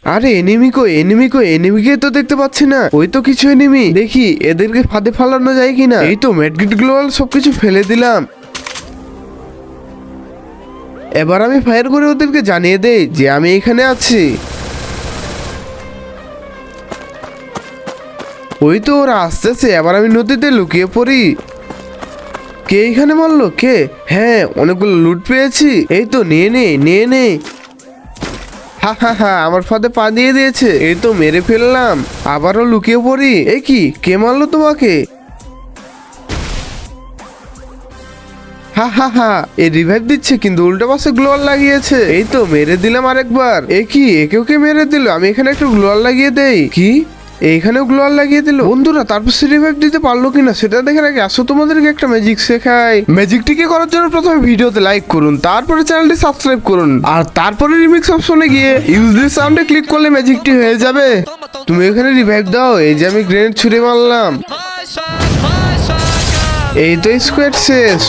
আরে এনিমিকে তো দেখতে পাচ্ছি না। ওই তো কিছু এনিমি, দেখি এদেরকে ফাঁদে ফালানো যায় কিনা। এই তো মেডকিট গ্লোবাল সবকিছু ফেলে দিলাম। এবার আমি ফায়ার করে ওদেরকে জানিয়ে দেই যে আমি এখানে আছি। ওই তো ওরা আসতেছে, এবার আমি নদীতে লুকিয়ে পড়ি। কে এখানে মারলো? কে? হ্যাঁ, অনেকগুলো লুট পেয়েছি। এই তো নিয়ে নে। হা হা হা, আমার ফাঁদে পা দিয়ে দিয়েছে। এই তো মেরে ফেললাম। আবারও লুকিয়ে পড়ি। এ কি, কে মারলো তোমাকে? হা হা হা, এ রিভাইভ দিচ্ছে কিন্তু উল্টো পাশে গ্লোয়াল লাগিয়েছে। এই তো মেরে দিলাম আরেকবার। এ কি, একেও কে মেরে দিল? আমি এখানে একটু গ্লোয়াল লাগিয়ে দেই। কি, এইখানেও গ্লোয়াল লাগিয়ে দিল? বন্ধুরা তারপর সে রিভাইভ দিতে পারলো কিনা সেটা দেখে রাখি। আসো তোমাদেরকে একটা ম্যাজিক শেখাই। ম্যাজিকটিকে করার জন্য প্রথমে ভিডিওতে লাইক করুন, তারপরে চ্যানেলটি সাবস্ক্রাইব করুন, আর তারপরে রিমিক্স অপশনে গিয়ে ইউজ দিস সাউন্ডে ক্লিক করলে ম্যাজিকটি হয়ে যাবে। তুমি এখানে রিভাইভ দাও। এই যে আমি গ্রেনেড ছুড়ে মারলাম। এই তো স্কোয়াড শেষ।